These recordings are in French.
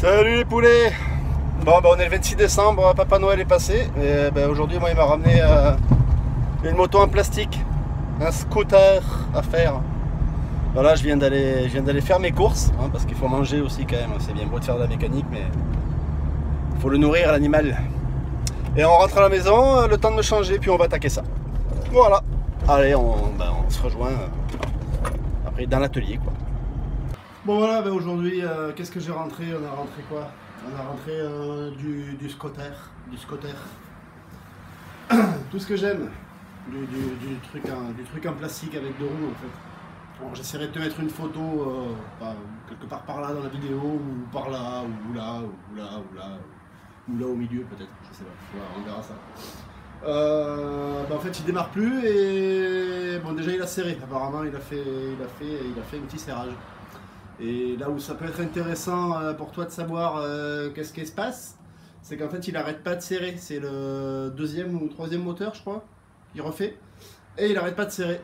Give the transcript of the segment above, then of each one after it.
Salut les poulets. Bon on est le 26 décembre, Papa Noël est passé et aujourd'hui moi il m'a ramené une moto en plastique, un scooter à faire. Voilà, je viens d'aller faire mes courses hein, parce qu'il faut manger aussi quand même, c'est bien beau de faire de la mécanique mais il faut le nourrir l'animal. Et on rentre à la maison, le temps de me changer puis on va attaquer ça. Voilà, allez on se rejoint après dans l'atelier quoi. Bon voilà, aujourd'hui, qu'est-ce que j'ai rentré? On a rentré quoi? On a rentré du scooter. Tout ce que j'aime. Du truc en plastique avec deux roues en fait. Bon, j'essaierai de te mettre une photo quelque part par là dans la vidéo, ou par là, ou là, ou là, ou là, ou là au milieu peut-être, je sais pas, voilà, on verra ça. En fait il démarre plus et bon déjà il a serré, apparemment il a fait un petit serrage. Et là où ça peut être intéressant pour toi de savoir qu'est-ce qui se passe, c'est qu'en fait il arrête pas de serrer. C'est le deuxième ou troisième moteur je crois, il refait, et il arrête pas de serrer.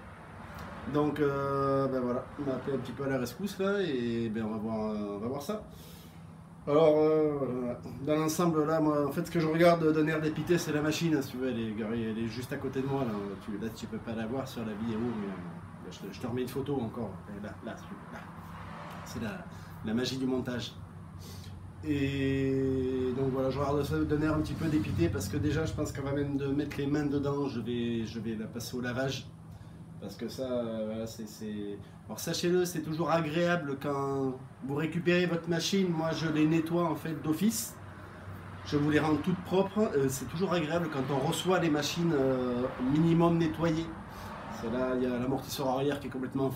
Donc voilà, on a appelé un petit peu à la rescousse là, et on va voir ça. Alors dans l'ensemble là, moi en fait ce que je regarde d'un air dépité c'est la machine, si tu veux, elle est juste à côté de moi là, tu peux pas la voir sur la vidéo, mais je te remets une photo encore, là. C'est la magie du montage. Et donc voilà, je regarde ça d'un air un petit peu dépité parce que déjà je pense qu'avant même de mettre les mains dedans, je vais la passer au lavage. Parce que ça, voilà, c'est... Alors sachez-le, c'est toujours agréable quand vous récupérez votre machine. Moi je les nettoie en fait d'office. Je vous les rends toutes propres. C'est toujours agréable quand on reçoit les machines minimum nettoyées. Là, il y a l'amortisseur arrière qui est complètement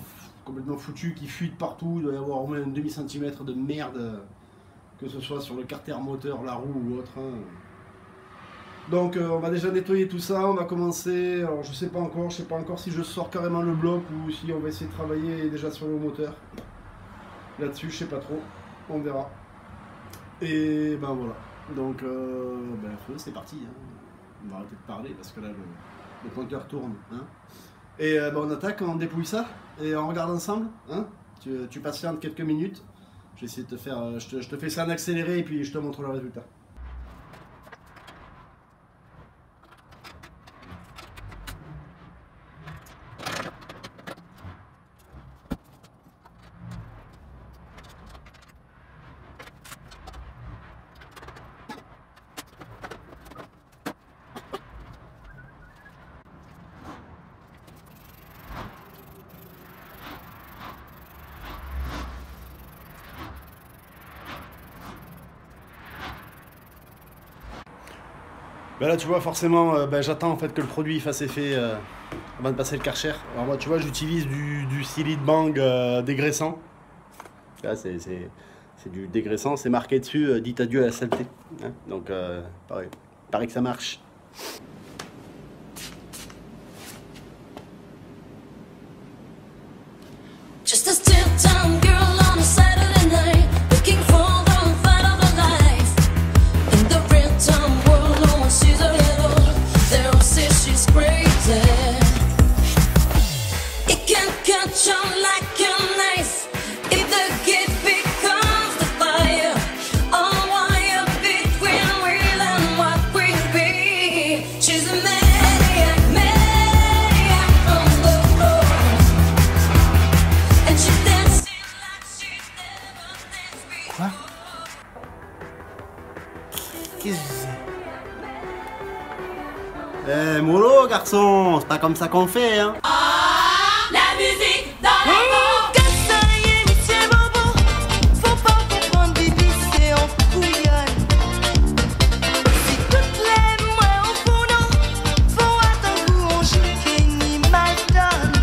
foutu, qui fuite partout. Il doit y avoir au moins un demi-centimètre de merde, que ce soit sur le carter moteur, la roue ou autre. Hein. Donc on va déjà nettoyer tout ça, on va commencer. Alors je sais pas encore si je sors carrément le bloc ou si on va essayer de travailler déjà sur le moteur. Là-dessus, je sais pas trop, on verra. Et voilà. Donc c'est parti. Hein. On va arrêter de parler parce que là le compteur tourne. Hein. Et on attaque, on dépouille ça et on regarde ensemble. Hein, tu patientes quelques minutes. Je vais essayer de te faire. Je te fais ça en accéléré et puis je te montre le résultat. Là tu vois forcément j'attends en fait que le produit fasse effet avant de passer le Karcher. Alors moi tu vois j'utilise du Silite Bang dégraissant. Là c'est du dégraissant, c'est marqué dessus dites adieu à la saleté. Hein, donc pareil que ça marche. Just a still-town girl on a Saturday night, looking for the fight of her life. In the real-time world, no one sees her at all. They all say she's crazy. It can catch on like a knife if the gate becomes the fire. A wire between real and what will be. She's a maniac on the road. And she dances like she's never danced before. Quoi? Qu'est-ce que c'est? Eh mollo garçon, c'est pas comme ça qu'on fait hein. La musique dans les mots. Que ça y est, monsieur Bobo, faut pas comprendre, Bibi, c'est en couillonne. Si toutes les mois au fond, faut attendre qu'on chique ni mal donne.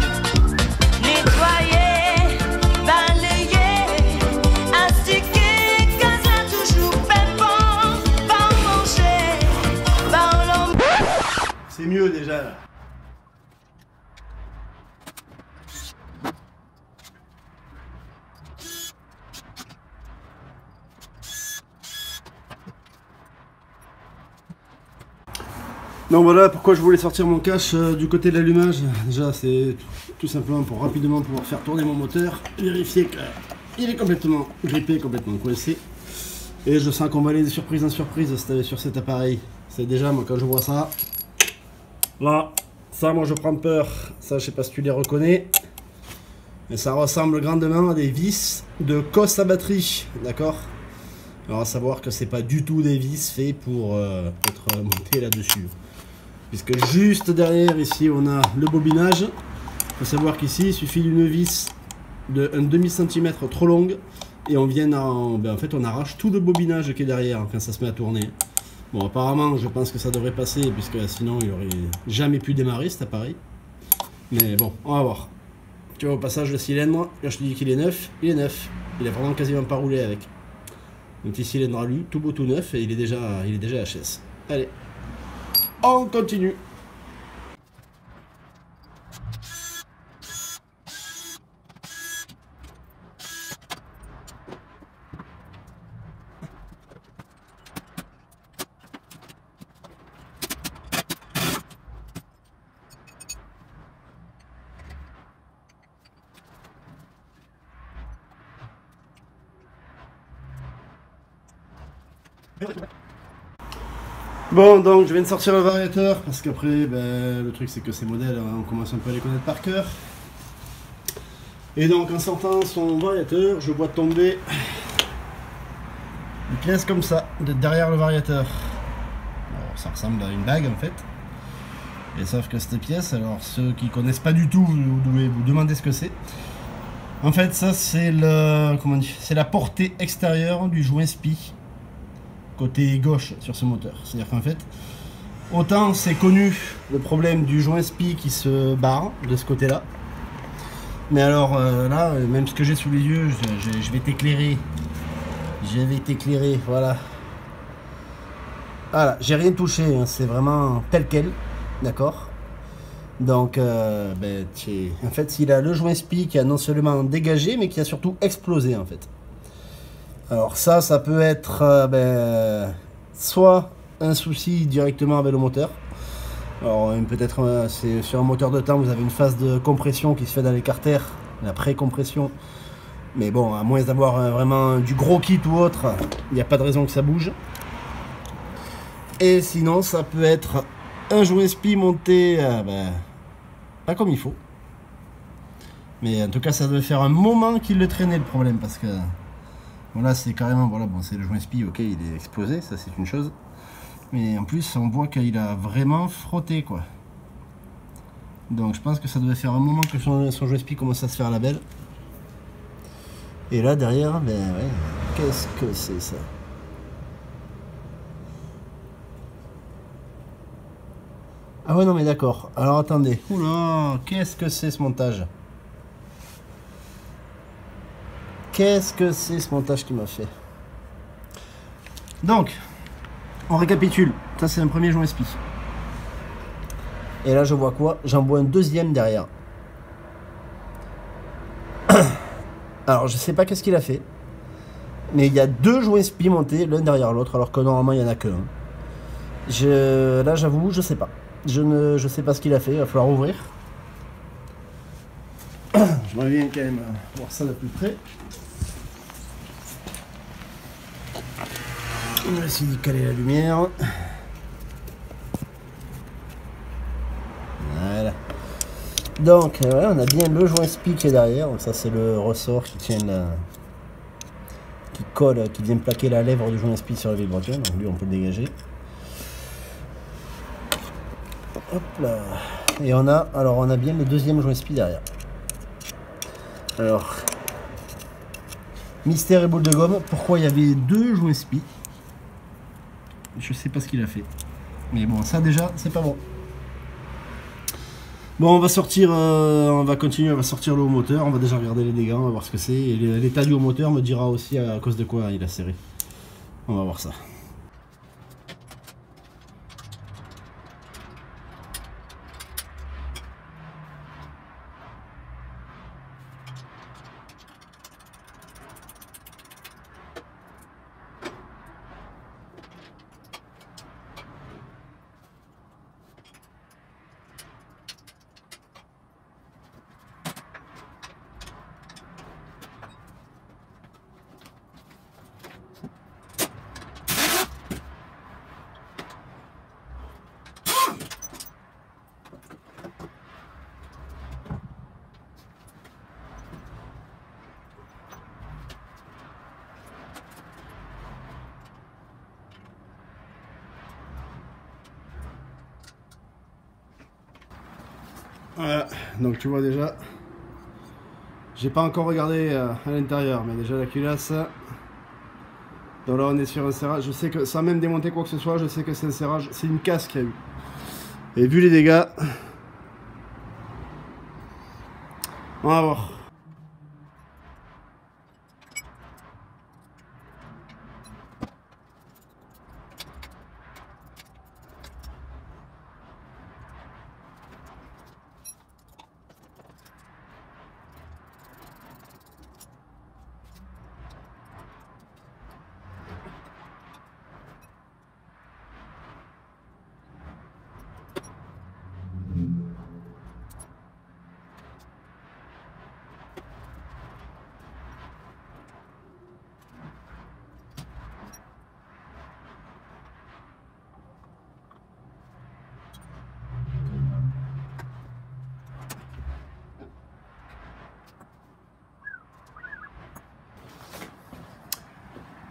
Nettoyer, balayer, astiquer, caser toujours pépon, pas manger, pas l'homme. C'est mieux déjà là. Donc voilà pourquoi je voulais sortir mon cache du côté de l'allumage. Déjà c'est tout simplement pour rapidement pouvoir faire tourner mon moteur, vérifier qu'il est complètement grippé, complètement coincé. Et je sens qu'on va aller de surprise en surprise sur cet appareil. C'est déjà, moi, quand je vois ça, là, ça, moi, je prends peur. Ça, je sais pas si tu les reconnais. Mais ça ressemble grandement à des vis de cosse à batterie, d'accord? Alors à savoir que c'est pas du tout des vis faits pour être montés là-dessus. Puisque juste derrière ici on a le bobinage. Il faut savoir qu'ici il suffit d'une vis de 1/2 centimètre trop longue et on vient en fait on arrache tout le bobinage qui est derrière quand ça se met à tourner. Bon apparemment je pense que ça devrait passer puisque sinon il aurait jamais pu démarrer cet appareil. Mais bon on va voir. Tu vois au passage le cylindre, quand je te dis qu'il est neuf, il est neuf. Il a vraiment quasiment pas roulé avec. Un petit cylindre à lui, tout beau tout neuf et il est déjà HS. Allez, on continue. Bon, donc je viens de sortir le variateur parce qu'après, ben, le truc c'est que ces modèles, on commence un peu à les connaître par cœur. Et donc en sortant son variateur, je vois tomber une pièce comme ça, derrière le variateur. Alors, ça ressemble à une bague en fait. Et sauf que cette pièce, alors ceux qui connaissent pas du tout, vous devez vous demander ce que c'est. En fait, ça c'est c'est la portée extérieure du joint SPI. Côté gauche sur ce moteur. C'est-à-dire qu'en fait, autant c'est connu le problème du joint SPI qui se barre de ce côté-là. Mais alors là, même ce que j'ai sous les yeux, je vais t'éclairer. Je vais t'éclairer, voilà. Voilà, j'ai rien touché, hein, c'est vraiment tel quel. D'accord. Donc, en fait, il a le joint SPI qui a non seulement dégagé, mais qui a surtout explosé en fait. Alors ça peut être soit un souci directement avec le moteur. Alors peut-être c'est sur un moteur de temps, vous avez une phase de compression qui se fait dans les carters, la pré-compression. Mais bon, à moins d'avoir vraiment du gros kit ou autre, il n'y a pas de raison que ça bouge. Et sinon ça peut être un joint SPI monté pas comme il faut. Mais en tout cas ça devait faire un moment qu'il le traînait le problème parce que... Voilà, c'est carrément, voilà, bon, c'est le joint SPI, ok, il est explosé, ça c'est une chose. Mais en plus, on voit qu'il a vraiment frotté, quoi. Donc je pense que ça devait faire un moment que son joint SPI commence à se faire la belle. Et là, derrière, ben ouais, qu'est-ce que c'est ça? Ah ouais, non mais d'accord. Alors attendez, oula, qu'est-ce que c'est ce montage? Qu'est-ce que c'est ce montage qui m'a fait? Donc, on récapitule. Ça, c'est un premier joint SPI. Et là, je vois quoi? J'en vois un deuxième derrière. Alors, je sais pas qu'est-ce qu'il a fait. Mais il y a deux joints SPI montés l'un derrière l'autre, alors que normalement, il n'y en a qu'un. Là, j'avoue, je sais pas. Je sais pas ce qu'il a fait. Il va falloir ouvrir. Je reviens quand même voir ça de plus près. On va essayer de caler la lumière. Voilà. Donc, ouais, on a bien le joint SPI qui est derrière. Donc ça, c'est le ressort qui tient qui colle, qui vient plaquer la lèvre du joint SPI sur le vibrateur. Donc lui, on peut le dégager. Hop là. Et on a bien le deuxième joint SPI derrière. Alors, mystère et boule de gomme. Pourquoi il y avait deux joints SPI? Je sais pas ce qu'il a fait. Mais bon, ça déjà, c'est pas bon. Bon, on va sortir, on va continuer, on va sortir le haut moteur. On va déjà regarder les dégâts, on va voir ce que c'est. Et l'état du haut moteur me dira aussi à cause de quoi il a serré. On va voir ça. Voilà, donc tu vois déjà, j'ai pas encore regardé à l'intérieur, mais déjà la culasse. Donc là on est sur un serrage, je sais que sans même démonter quoi que ce soit, je sais que c'est un serrage, c'est une casse qu'il y a eu. Et vu les dégâts, on va voir.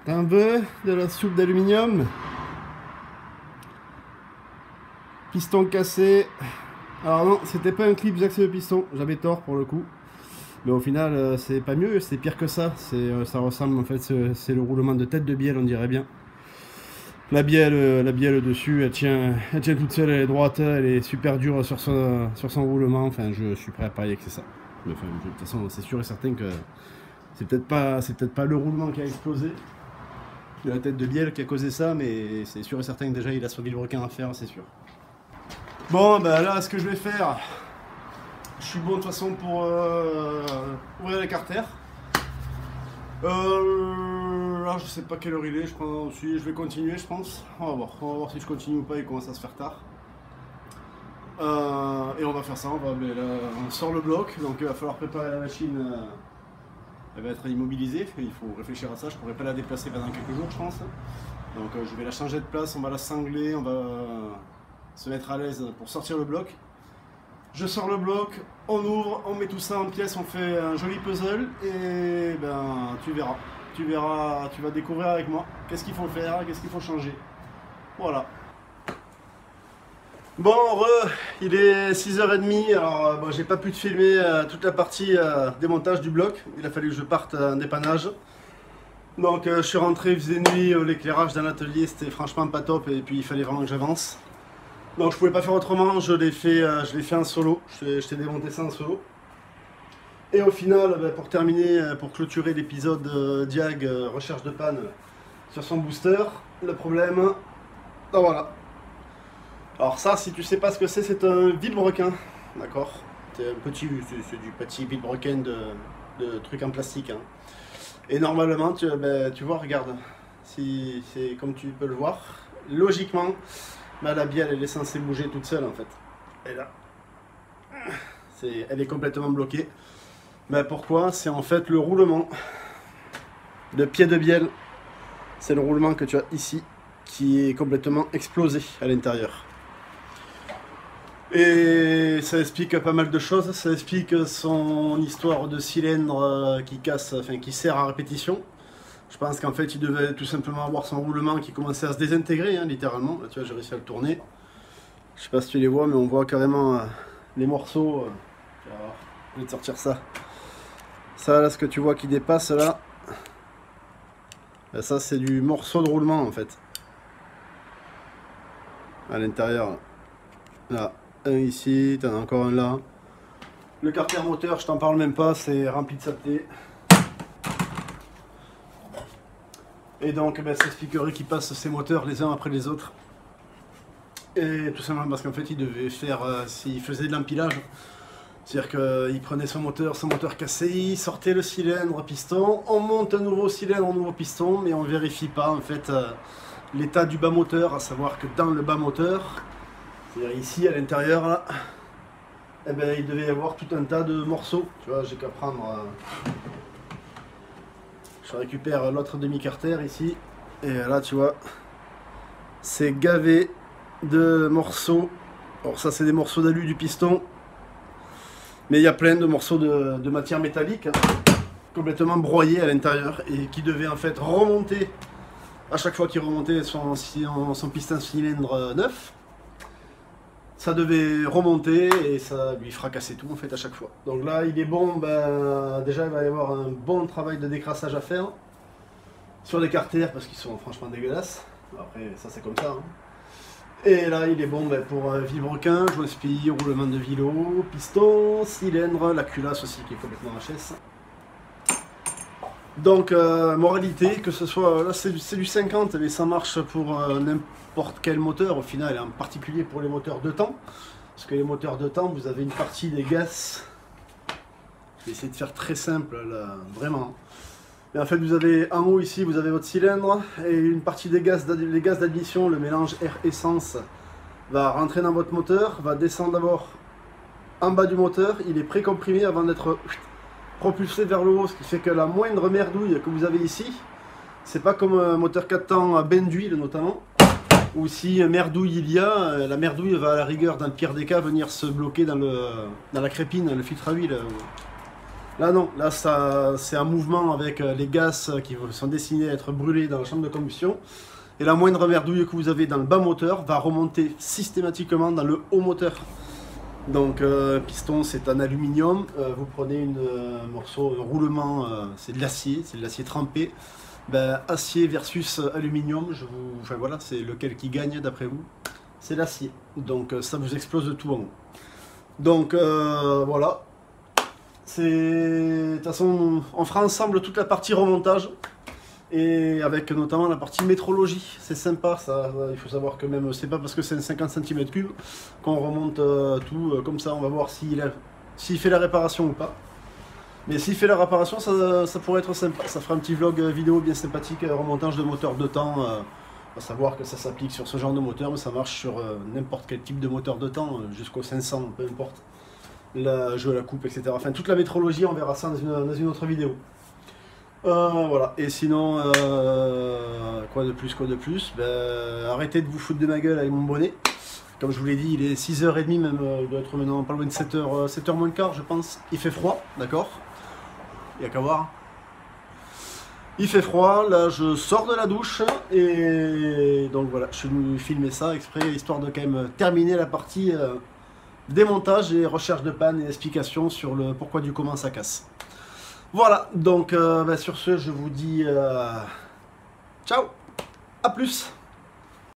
Un peu de la soupe d'aluminium. Piston cassé. Alors non, c'était pas un clip d'accès de piston, j'avais tort pour le coup. Mais au final, c'est pas mieux, c'est pire que ça. Ça ressemble en fait, c'est le roulement de tête de bielle, on dirait bien. La bielle dessus, elle tient toute seule, elle est droite, elle est super dure sur son roulement. Enfin, je suis prêt à parier que c'est ça. Mais enfin, de toute façon, c'est sûr et certain que c'est peut-être pas le roulement qui a explosé. De la tête de bielle qui a causé ça, mais c'est sûr et certain que déjà il a son vilebrequin à faire, c'est sûr. Bon, bah là, ce que je vais faire, je suis bon de toute façon pour ouvrir les carters. Là, je sais pas quelle heure il est, je pense aussi, je vais continuer, je pense. On va voir si je continue ou pas, il commence à se faire tard. Et on va faire ça, on sort le bloc, donc il va falloir préparer la machine. Elle va être immobilisée, il faut réfléchir à ça, je ne pourrais pas la déplacer pendant quelques jours je pense. Donc je vais la changer de place, on va la cingler, on va se mettre à l'aise pour sortir le bloc. Je sors le bloc, on ouvre, on met tout ça en pièces, on fait un joli puzzle et ben tu verras, tu vas découvrir avec moi qu'est-ce qu'il faut faire, qu'est-ce qu'il faut changer. Voilà. Bon, il est 6h30, alors bon, j'ai pas pu te filmer toute la partie démontage du bloc, il a fallu que je parte en dépannage. Donc je suis rentré, il faisait nuit, l'éclairage dans l'atelier c'était franchement pas top et puis il fallait vraiment que j'avance. Donc je pouvais pas faire autrement, je l'ai fait en solo, je t'ai démonté ça en solo. Et au final, pour terminer, pour clôturer l'épisode Diag recherche de panne sur son booster, le problème, ben voilà. Alors ça, si tu sais pas ce que c'est un vilebrequin, d'accord? C'est du petit vilebrequin de trucs en plastique. Hein. Et normalement, tu vois, regarde, si c'est comme tu peux le voir, logiquement, la bielle elle est censée bouger toute seule en fait. Et là, elle est complètement bloquée. Mais pourquoi? C'est en fait le roulement de pied de bielle. C'est le roulement que tu as ici qui est complètement explosé à l'intérieur. Et ça explique pas mal de choses, ça explique son histoire de cylindre qui casse, enfin qui serre à répétition. Je pense qu'en fait il devait tout simplement avoir son roulement qui commençait à se désintégrer, hein, littéralement. Là, tu vois, j'ai réussi à le tourner. Je sais pas si tu les vois, mais on voit carrément les morceaux. Je vais te sortir ça. Ça là, ce que tu vois qui dépasse là, ça c'est du morceau de roulement en fait. À l'intérieur. Là. Un ici, t'en as encore un là. Le carter moteur, je t'en parle même pas, c'est rempli de saleté. Et donc, ça expliquerait qu'il passe ses moteurs les uns après les autres. Et tout simplement parce qu'en fait, il devait faire, s'il faisait de l'empilage, c'est-à-dire qu'il prenait son moteur cassé, il sortait le cylindre piston, on monte un nouveau cylindre, un nouveau piston, mais on vérifie pas en fait l'état du bas moteur, à savoir que dans le bas moteur, c'est-à-dire ici à l'intérieur là, eh ben, il devait y avoir tout un tas de morceaux. Tu vois, j'ai qu'à prendre. Je récupère l'autre demi-carter ici. Et là tu vois, c'est gavé de morceaux. Alors ça c'est des morceaux d'alu du piston. Mais il y a plein de morceaux de matière métallique, hein, complètement broyés à l'intérieur. Et qui devaient en fait remonter à chaque fois qu'il remontait son piston cylindre neuf. ça devait remonter et ça lui fracassait tout en fait à chaque fois. Donc là il est bon, ben, déjà il va y avoir un bon travail de décrassage à faire sur les carters parce qu'ils sont franchement dégueulasses. Après ça c'est comme ça. Hein. Et là il est bon ben, pour vilebrequin, joint-spille, roulement de vilo, piston, cylindre, la culasse aussi qui est complètement HS. Donc moralité, que ce soit, là c'est du 50 mais ça marche pour n'importe quel moteur au final, en particulier pour les moteurs de temps. Parce que les moteurs de temps, vous avez une partie des gaz, je vais essayer de faire très simple là, vraiment. Et en fait vous avez en haut ici, vous avez votre cylindre et une partie des gaz d'admission, le mélange air-essence va rentrer dans votre moteur, va descendre d'abord en bas du moteur, il est précomprimé avant d'être propulsé vers le haut, ce qui fait que la moindre merdouille que vous avez ici, c'est pas comme un moteur 4 temps à bain d'huile notamment, où si merdouille il y a, la merdouille va à la rigueur dans le pire des cas venir se bloquer dans la crépine, le filtre à huile. Là non, là c'est un mouvement avec les gaz qui sont destinés à être brûlés dans la chambre de combustion, et la moindre merdouille que vous avez dans le bas moteur va remonter systématiquement dans le haut moteur. Donc piston c'est en aluminium, vous prenez un morceau, un roulement, c'est de l'acier trempé, ben, acier versus aluminium, enfin voilà, c'est lequel qui gagne d'après vous, c'est l'acier, donc ça vous explose de tout en haut. Donc voilà, de toute façon on fera ensemble toute la partie remontage, et avec notamment la partie métrologie, c'est sympa ça, il faut savoir que même c'est pas parce que c'est un 50 cm3 qu'on remonte tout comme ça, on va voir s'il fait la réparation ou pas. Mais s'il fait la réparation ça pourrait être sympa, ça fera un petit vlog vidéo bien sympathique, remontage de moteur de temps, à savoir que ça s'applique sur ce genre de moteur, mais ça marche sur n'importe quel type de moteur de temps, jusqu'au 500, peu importe, la jeu à la coupe, etc. Enfin toute la métrologie on verra ça dans une autre vidéo. Voilà, et sinon, quoi de plus, ben, arrêtez de vous foutre de ma gueule avec mon bonnet. Comme je vous l'ai dit, il est 6h30 même, il doit être maintenant pas loin de 7h moins le quart je pense. Il fait froid, d'accord? Il n'y a qu'à voir. Il fait froid, là je sors de la douche, et donc voilà, je suis venu filmer ça exprès, histoire de quand même terminer la partie démontage et recherche de panne et explication sur le pourquoi du comment ça casse. Voilà, donc bah sur ce, je vous dis ciao, à plus.